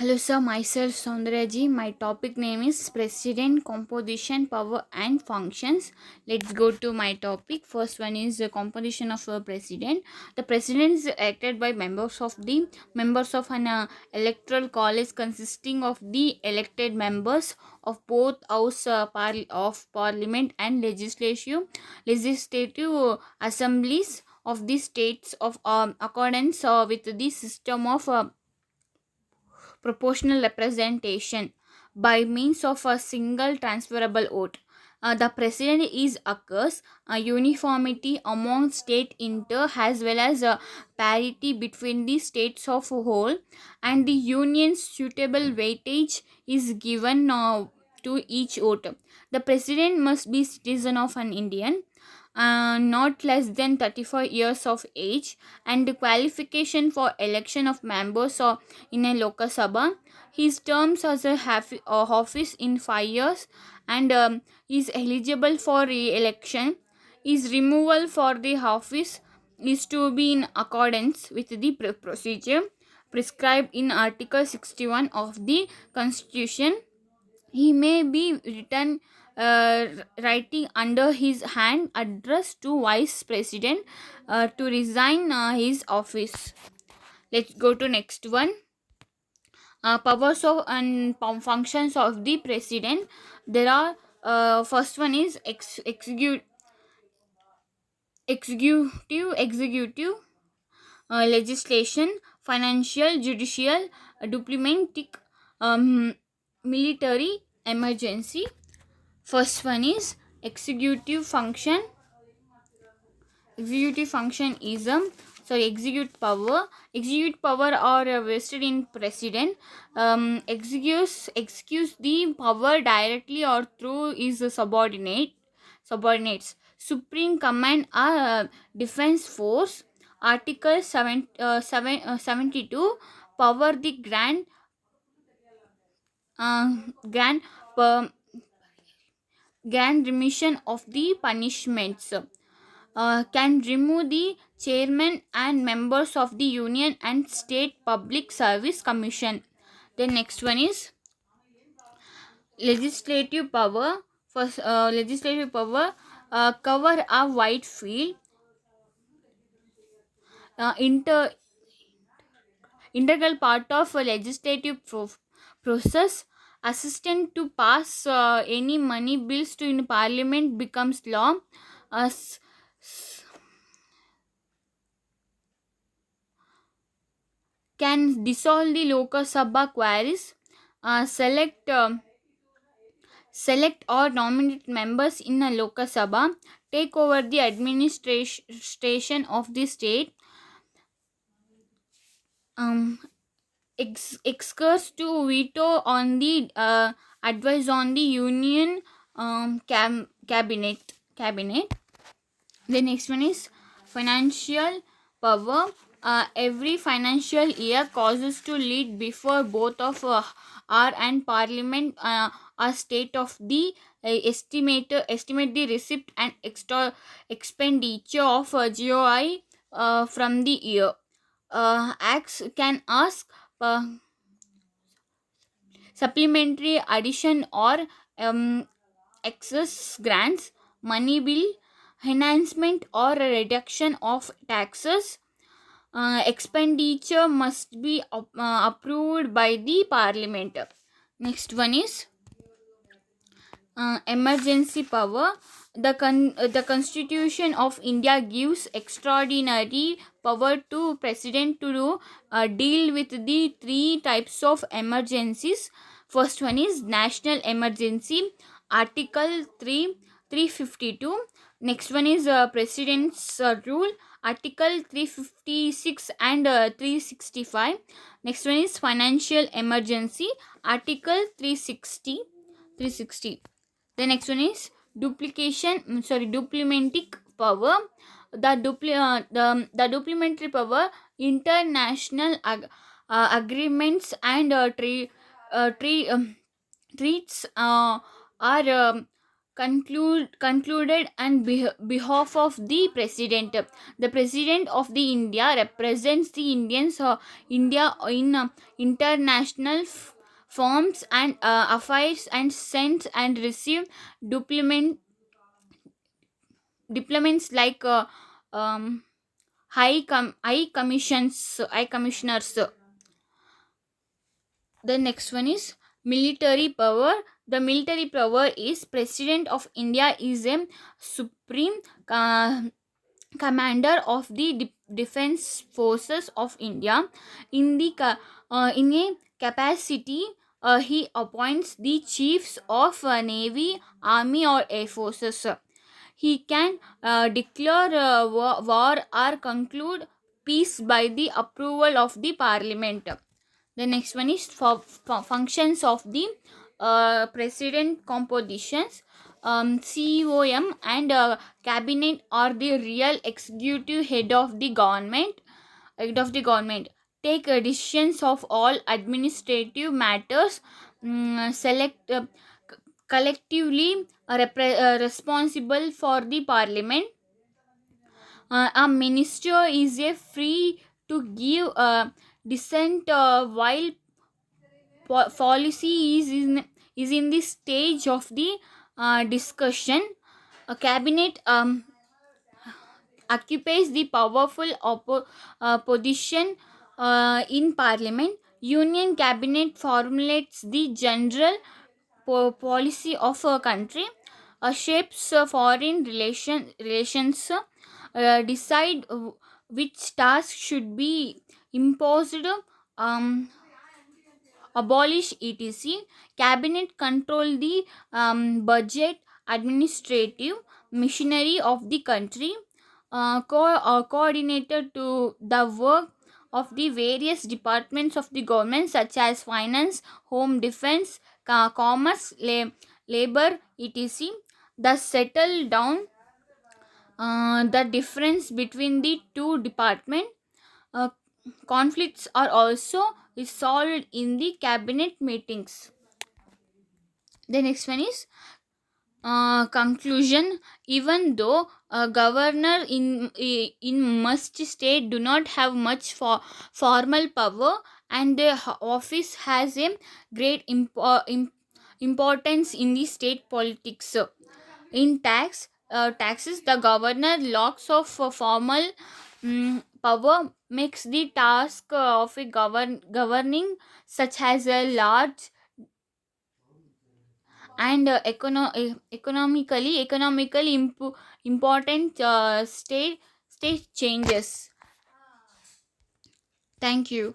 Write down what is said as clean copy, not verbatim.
Hello, sir. Myself, Soundaryaji. My topic name is President, Composition, Power, and Functions. Let's go to my topic. First one is the composition of a president. The president is elected by members of an electoral college consisting of the elected members of both house of parliament and legislative assemblies of the states of accordance with the system of proportional representation by means of a single transferable vote. The president is occurs a uniformity among state inter as well as a parity between the states of whole, and the union's suitable weightage is given to each vote. The president must be citizen of an Indian, not less than 35 years of age, and the qualification for election of members or in a Lok Sabha. His terms as a office in 5 years, and is eligible for re-election. His removal for the office is to be in accordance with the procedure prescribed in Article 61 of the Constitution. He may be written writing under his hand address to Vice President to resign his office. Let's go to next one. Powers of and functions of the president. There are first one is executive, legislation, financial, judicial, diplomatic, um, military, emergency. First one is executive function. Executive function is execute power are vested in president. Executes the power directly or through his subordinates. Supreme command are defense force. Article 72 power the uh, grand per, grand remission of the punishments. Can remove the chairman and members of the union and state public service commission. The next one is legislative power. First, legislative power cover a wide field. Integral part of a legislative process. Assistant to pass any money bills to in parliament becomes law. Uh, s- can dissolve the Lok Sabha queries, select or nominate members in a Lok Sabha, take over the administration of the state, um, excurs to veto on the advice on the union cabinet. The next one is financial power. Every financial year causes to lead before both of our and parliament a state of the estimate the receipt and extra expenditure of GOI from the year. Acts can ask uh, supplementary addition or excess grants, money bill, enhancement or a reduction of taxes. Expenditure must be approved by the parliament. Next one is emergency power. The Constitution of India gives extraordinary power to President to deal with the three types of emergencies. First one is national emergency, Article 352. Next one is President's rule, Article 356 and 365. Next one is financial emergency, Article 360. The next one is diplomatic power. The diplomatic power, international agreements and treats are concluded on behalf of the president. The president of the India represents the India in international forms and affairs, and sends and receive diplomat diplomats like high commissioners. The next one is military power. The military power is president of India is a supreme uh, commander of the defense forces of India. In a capacity, he appoints the chiefs of navy, army, or air forces. He can declare war or conclude peace by the approval of the parliament. The next one is for functions of the president compositions. COM and cabinet are the real executive head of the government. Take decisions of all administrative matters. Select collectively responsible for the parliament. A minister is a free to give dissent while policy is in the stage of the discussion. A cabinet occupies the powerful position in parliament. Union cabinet formulates the general policy of a country, shapes foreign relations, decide which task should be imposed, um, abolish etc. Cabinet control the budget, administrative machinery of the country, coordinated to the work of the various departments of the government such as finance, home defense, commerce, labor etc. Thus settle down the difference between the two departments. uh, Conflicts are also resolved in the cabinet meetings. The next one is conclusion. Even though a governor in most state do not have much for formal power, and the office has a great importance in the state politics. In taxes, the governor locks of formal power makes the task of a governing such as a large and economically important state changes. Thank you.